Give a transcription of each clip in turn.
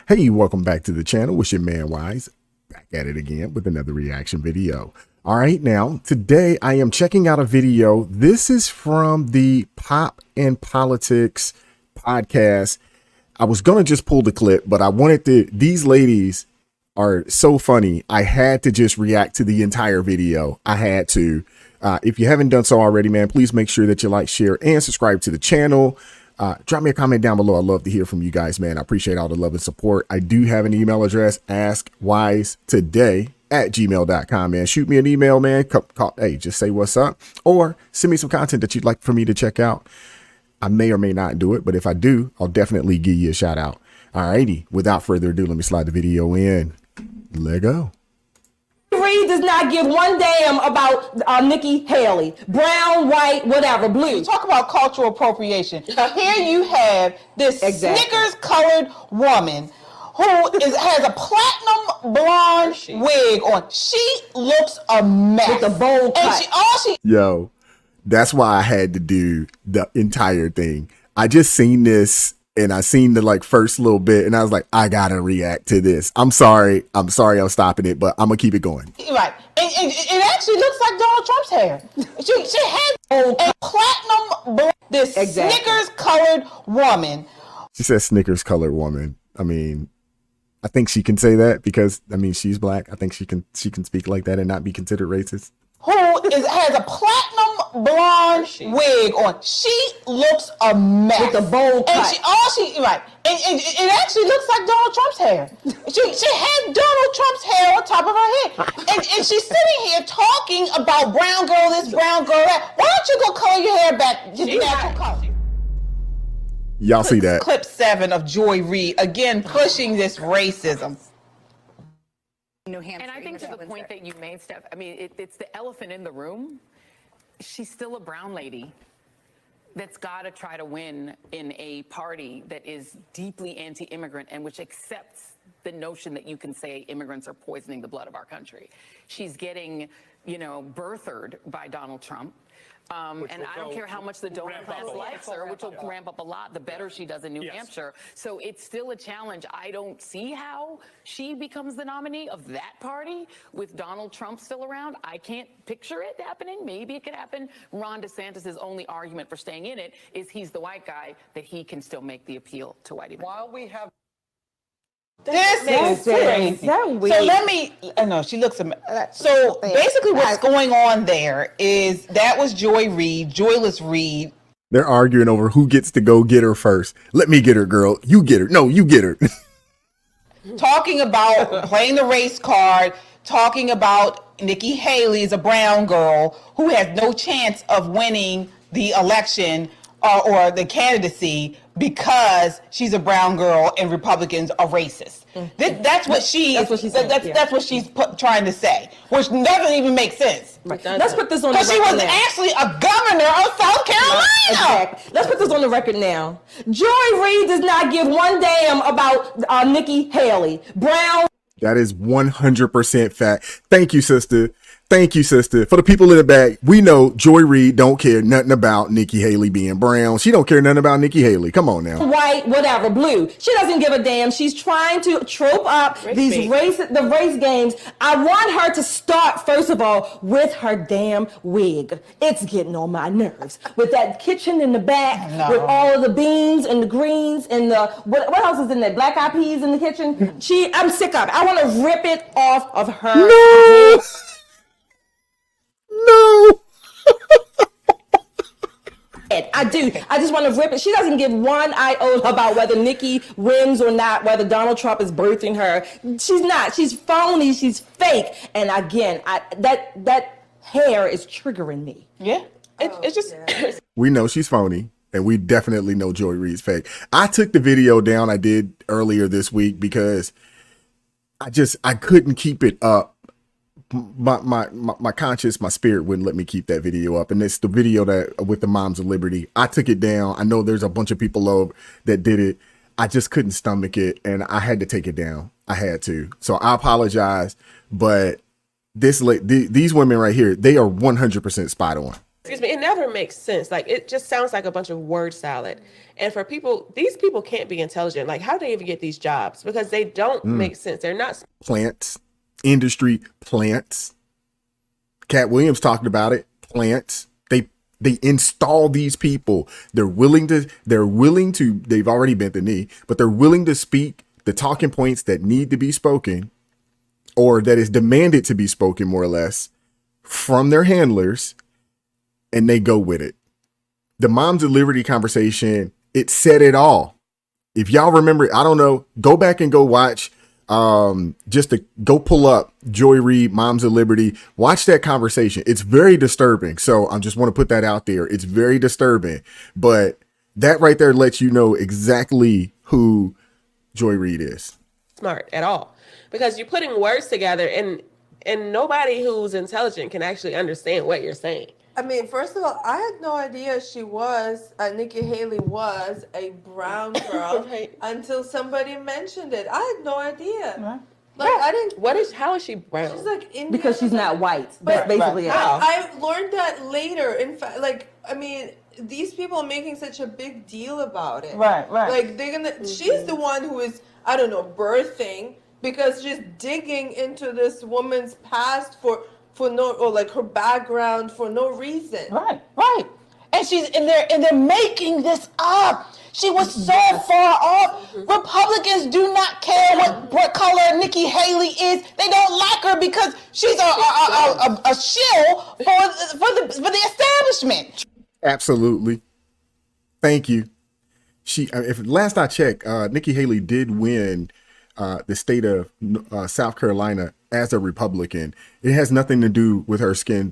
Hey, welcome back to the channel. It's your man Wise, back at it again with another reaction video. All right, now today I am checking out a video. This is from the Pop and Politics podcast. I was gonna just pull the clip, but I wanted to. These ladies are so funny. I had to just react to the entire video. I had to. If you haven't done so already, man, please make sure that you like, share, and subscribe to the channel. Drop me a comment down below. I'd love to hear from you guys, man. I appreciate all the love and support. I do have an email address, askwise today@gmail.com, man. Shoot me an email, man. Hey, just say what's up, or send me some content that you'd like for me to check out. I may or may not do it, but if I do, I'll definitely give you a shout out. Alrighty, without further ado, let me slide the video in. Let go. Reid does not give one damn about Nikki Haley, brown, white, whatever, blue. You talk about cultural appropriation. Here you have this Snickers-colored woman who has a platinum blonde wig on. She looks a mess. With a bowl cut. And Yo, that's why I had to do the entire thing. I just seen this and I seen the first little bit and I was like, I gotta react to this. I'm sorry I'm stopping it, but I'm gonna keep it going. Right. And it actually looks like Donald Trump's hair. She has a platinum blonde, this Snickers-colored woman. She says Snickers colored woman. I mean, I think she can say that because I mean she's black. I think she can speak like that and not be considered racist. Who has a platinum blonde wig on. She looks a mess. With a bowl cut. And right. And it actually looks like Donald Trump's hair. She has Donald Trump's hair on top of her head. And she's sitting here talking about brown girl this, brown girl that. Why don't you go color your hair back to the natural color? Y'all see that? Clip 7 of Joy Reid, again, pushing this racism. New Hampshire, and I think to the point that you made, Steph, I mean, it's the elephant in the room. She's still a brown lady that's got to try to win in a party that is deeply anti-immigrant and which accepts the notion that you can say immigrants are poisoning the blood of our country. She's getting, birthered by Donald Trump. And I don't care how much the donor class likes her, which will ramp up a lot, the better she does in New Hampshire. So it's still a challenge. I don't see how she becomes the nominee of that party with Donald Trump still around. I can't picture it happening. Maybe it could happen. Ron DeSantis' only argument for staying in it is he's the white guy, that he can still make the appeal to white immigrants. While we have this is crazy. So let me. No, she looks. So basically, what's going on there is that was Joy Reid, Joyless Reid. They're arguing over who gets to go get her first. Let me get her, girl. You get her. No, you get her. Talking about playing the race card. Talking about Nikki Haley is a brown girl who has no chance of winning the election or the candidacy because she's a brown girl and Republicans are racist. That's what she's trying to say, which doesn't even make sense. Let's put this on the record. Because she was actually a governor of South Carolina. Exactly. Let's put this on the record now. Joy Reid does not give one damn about Nikki Haley, brown. That is 100% fact. Thank you, sister. Thank you, sister. For the people in the back, we know Joy Reid don't care nothing about Nikki Haley being brown. She don't care nothing about Nikki Haley. Come on now. White, whatever, blue. She doesn't give a damn. She's trying to trope up the race games. I want her to start, first of all, with her damn wig. It's getting on my nerves. With that kitchen in the back, with all of the beans and the greens and the, what else is in there? Black eyed peas in the kitchen. I'm sick of it. I want to rip it off of her. No. No. I do. I just want to rip it. She doesn't give one iota about whether Nikki wins or not, whether Donald Trump is birthing her. She's not. She's phony. She's fake. And again, that hair is triggering me. Yeah. It's just. We know she's phony. And we definitely know Joy Reid's fake. I took the video down I did earlier this week because I couldn't keep it up. My conscience, my spirit wouldn't let me keep that video up. And it's the video that with the Moms of Liberty. I took it down. I know there's a bunch of people over that did it. I just couldn't stomach it and I had to take it down. I had to. So I apologize. But these women right here, they are 100% spot on. Excuse me, it never makes sense. Like, it just sounds like a bunch of word salad. And for people, these people can't be intelligent. Like, how do they even get these jobs? Because they don't make sense. They're not. Plants, industry, plants. Cat Williams talked about it. Plants. They install these people. They've already bent the knee, but they're willing to speak the talking points that need to be spoken, or that is demanded to be spoken, more or less, from their handlers, and they go with it. The Moms of Liberty conversation, it said it all. If y'all remember, I don't know, go back and go watch, just to go pull up Joy Reid, Moms of Liberty, watch that conversation. It's very disturbing. So I just want to put that out there. It's very disturbing, but that right there lets you know exactly who Joy Reid is. Smart at all, because you're putting words together, and nobody who's intelligent can actually understand what you're saying. I mean, first of all, I had no idea Nikki Haley was a brown girl Right. until somebody mentioned it. I had no idea. Right. Like, I didn't. How is she brown? She's like Indian. Because she's not white. That's basically it. I learned that later. In fact, like, I mean, these people are making such a big deal about it. Right. Like, they're gonna. She's the one who is, I don't know, birthing, because she's digging into this woman's past for no, or like her background for no reason. Right. And they're making this up. She was so far off. Republicans do not care what color Nikki Haley is. They don't like her because she's a shill for the establishment. Absolutely. Thank you. If last I checked, Nikki Haley did win the state of South Carolina as a Republican. It has nothing to do with her skin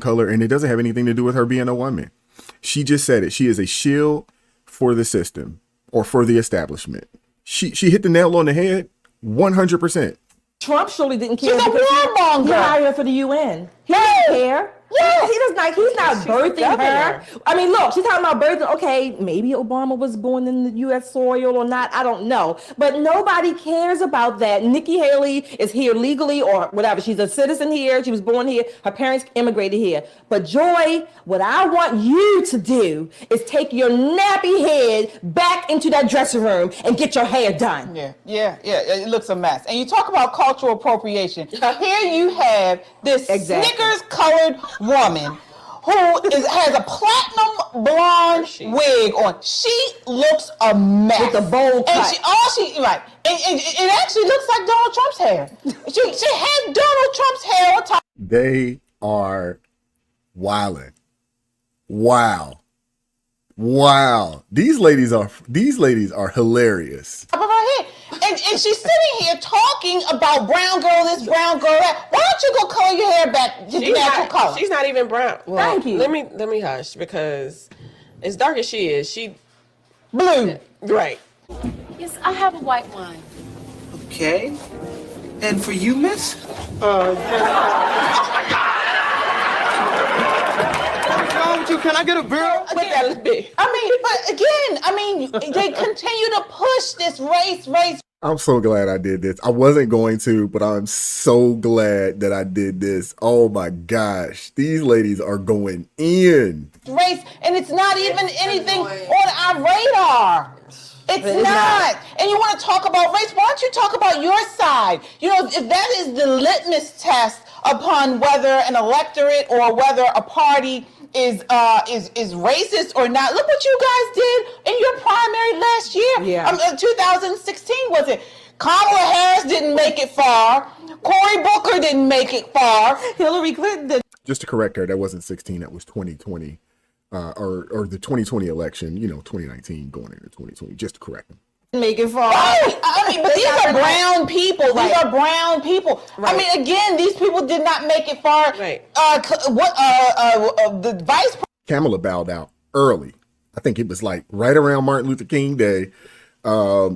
color, and it doesn't have anything to do with her being a woman. She just said it. She is a shield for the system, or for the establishment. She hit the nail on the head 100%. Trump surely didn't care. She's a because warmonger. He hired her for the UN. He doesn't care. Yes. He does not. He's not birthing her. I mean, look, she's talking about birthing. Okay, maybe Obama was born in the U.S. soil or not. I don't know. But nobody cares about that. Nikki Haley is here legally or whatever. She's a citizen here. She was born here. Her parents immigrated here. But Joy, what I want you to do is take your nappy head back into that dressing room and get your hair done. Yeah. It looks a mess. And you talk about cultural appropriation. Here you have this Snickers-colored woman who has a platinum blonde wig on. She looks a mess. With a bowl cut. And it actually looks like Donald Trump's hair. She had Donald Trump's hair on top. They are wilding. Wow. These ladies are hilarious. Top of her head. And she's sitting here talking about brown girl this, brown girl that. Why don't you go color your hair back to the natural color? She's not even brown. Well, Thank you. Let me hush, because as dark as she is, she Blue. right. Yes, I have a white wine. Okay. And for you, miss? Can I get a beer? They continue to push this race. I'm so glad I did this. I wasn't going to, but I'm so glad that I did this. Oh my gosh. These ladies are going in. Race, and it's not even anything on our radar. It's not. And you want to talk about race? Why don't you talk about your side? You know, if that is the litmus test upon whether an electorate or whether a party is racist or not. Look what you guys did in your primary last year. Yeah. 2016 was it? Kamala Harris didn't make it far. Cory Booker didn't make it far. Hillary Clinton did. Just to correct her, that wasn't 16, that was 2020. Or the 2020 election, 2019 going into 2020, just to correct them. Make it fall. Right. I mean, but these are brown people. These are brown people. Right. I mean, again, these people did not make it far. Right. The vice president. Kamala bowed out early. I think it was like right around Martin Luther King Day.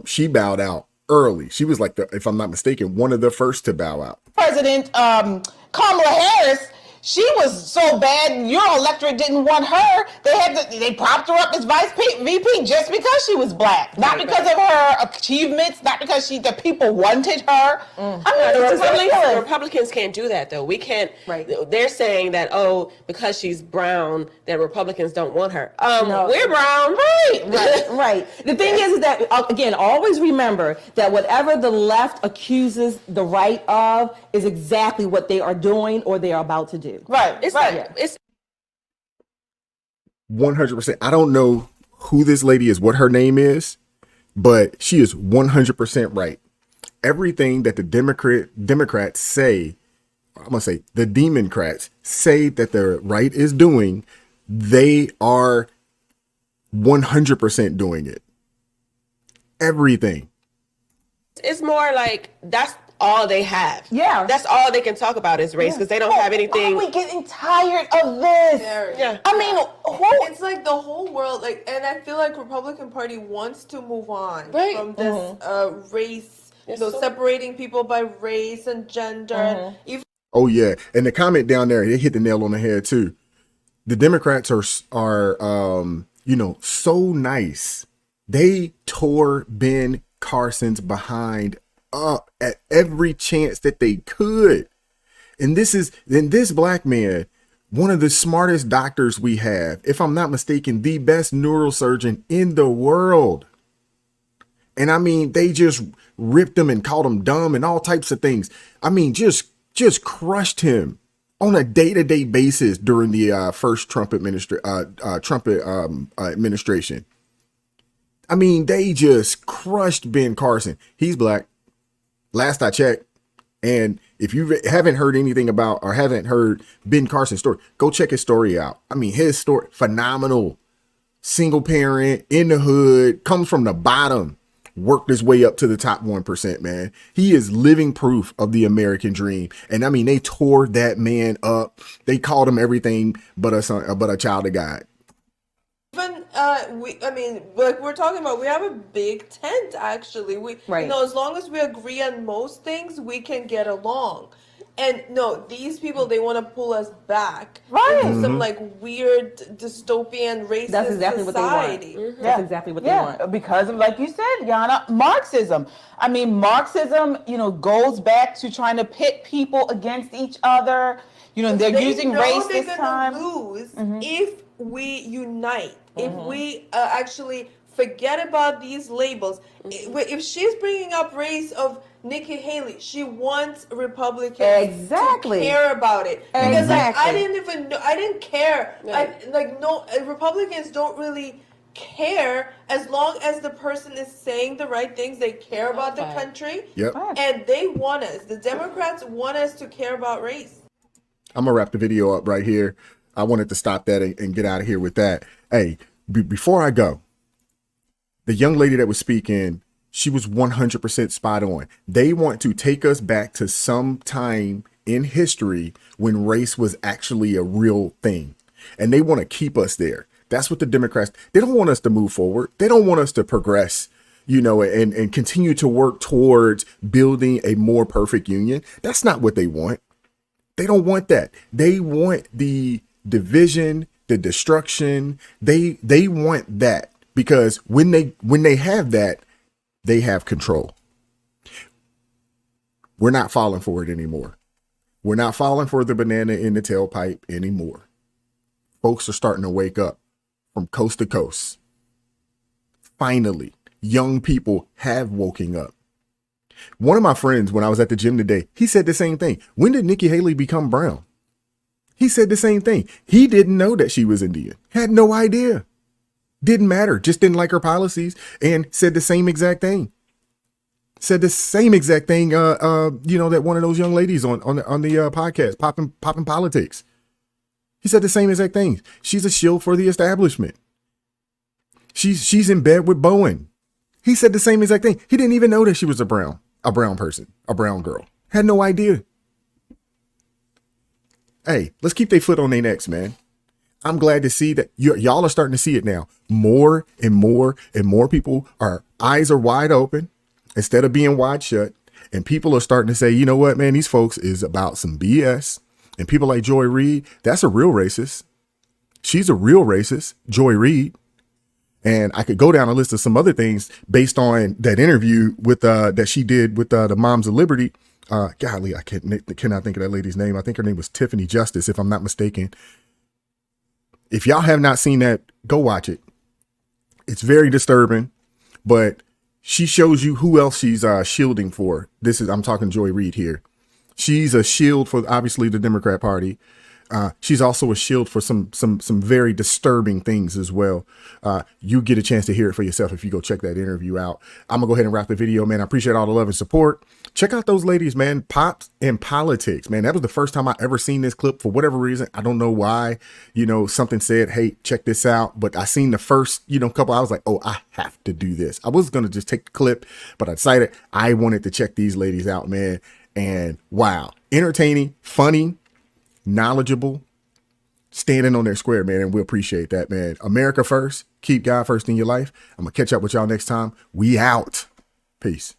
She bowed out early. She was like, if I'm not mistaken, one of the first to bow out. President Kamala Harris, She was so bad, your electorate didn't want her. They propped her up as VP just because she was black, not because of her achievements, not because the people wanted her. I mean, it's ridiculous. Republicans can't do that, though. We can't. Right. They're saying that, oh, because she's brown, that Republicans don't want her. No. We're brown. Right. The thing is that, again, always remember that whatever the left accuses the right of is exactly what they are doing or they are about to do. Right. It's right. like, it's 100%. I don't know who this lady is, what her name is, but she is 100% right. Everything that the Democrats say, I'm going to say the Democrats say that the right is doing, they are 100% doing it. Everything. It's more like that's all they have. Yeah. That's all they can talk about is race because they don't have anything. Why are we getting tired of this? Yeah. I mean, It's like the whole world, and I feel like Republican Party wants to move on from this race, separating people by race and gender. And even Oh yeah, and the comment down there, they hit the nail on the head too. The Democrats are so nice. They tore Ben Carson's behind up at every chance that they could. And this black man, one of the smartest doctors we have, if I'm not mistaken, the best neurosurgeon in the world. And I mean, they just ripped him and called him dumb and all types of things. I mean, just crushed him on a day-to-day basis during the first Trump administration. I mean, they just crushed Ben Carson. He's black. Last I checked. And if you haven't heard anything about or haven't heard Ben Carson's story, go check his story out. I mean, his story, phenomenal. Single parent in the hood, comes from the bottom, worked his way up to the top 1%, man. He is living proof of the American dream. And I mean, they tore that man up. They called him everything but a child of God. even like we're talking about, we have a big tent actually. As long as we agree on most things, we can get along. And no, these people, they want to pull us back into some like weird dystopian racist That's exactly society. what they want. That's exactly what they want. Because of, like you said, Yana, Marxism. I mean, Marxism, goes back to trying to pit people against each other. They're using race this time. They know they're gonna lose if we unite, if we actually forget about these labels. If she's bringing up race of Nikki Haley, she wants Republicans to care about it. Because I didn't even know, I didn't care. Republicans don't really care as long as the person is saying the right things. They care about the country. Yep. And they want us. The Democrats want us to care about race. I'm gonna wrap the video up right here. I wanted to stop that and get out of here with that. Hey, before I go, the young lady that was speaking, she was 100% spot on. They want to take us back to some time in history when race was actually a real thing. And they want to keep us there. That's what the Democrats, they don't want us to move forward. They don't want us to progress, and continue to work towards building a more perfect union. That's not what they want. They don't want that. They want the division, the destruction. They want that because when they have that, they have control. We're not falling for it anymore. We're not falling for the banana in the tailpipe anymore. Folks are starting to wake up from coast to coast. Finally, young people have woken up. One of my friends, when I was at the gym today, he said the same thing. When did Nikki Haley become brown? He said the same thing. He didn't know that she was Indian. Had no idea. Didn't matter. Just didn't like her policies and said the same exact thing. Said the same exact thing, that one of those young ladies on the podcast, Poppin' Politics. He said the same exact thing. She's a shield for the establishment. She's in bed with Bowen. He said the same exact thing. He didn't even know that she was a brown person, a brown girl. Had no idea. Hey, let's keep their foot on their necks, man. I'm glad to see that y'all are starting to see it now. More and more and more people, our eyes are wide open instead of being wide shut. And people are starting to say, you know what, man, these folks is about some BS. And people like Joy Reid, that's a real racist. She's a real racist, Joy Reid. And I could go down a list of some other things based on that interview with that she did with the Moms of Liberty. Golly, I cannot think of that lady's name. I think her name was Tiffany Justice, if I'm not mistaken. If y'all have not seen that, go watch it. It's very disturbing, but she shows you who else she's shielding for. I'm talking Joy Reid here. She's a shield for obviously the Democrat Party. She's also a shield for some very disturbing things as well. You get a chance to hear it for yourself if you go check that interview out. I'm gonna go ahead and wrap the video, man. I appreciate all the love and support. Check out those ladies, man. Pops and Politics, man. That was the first time I ever seen this clip for whatever reason. I don't know why, something said, hey, check this out. But I seen the first, couple, I was like, oh, I have to do this. I was going to just take the clip, but I decided I wanted to check these ladies out, man. And wow, entertaining, funny, knowledgeable, standing on their square, man. And we appreciate that, man. America first, keep God first in your life. I'm gonna catch up with y'all next time. We out. Peace.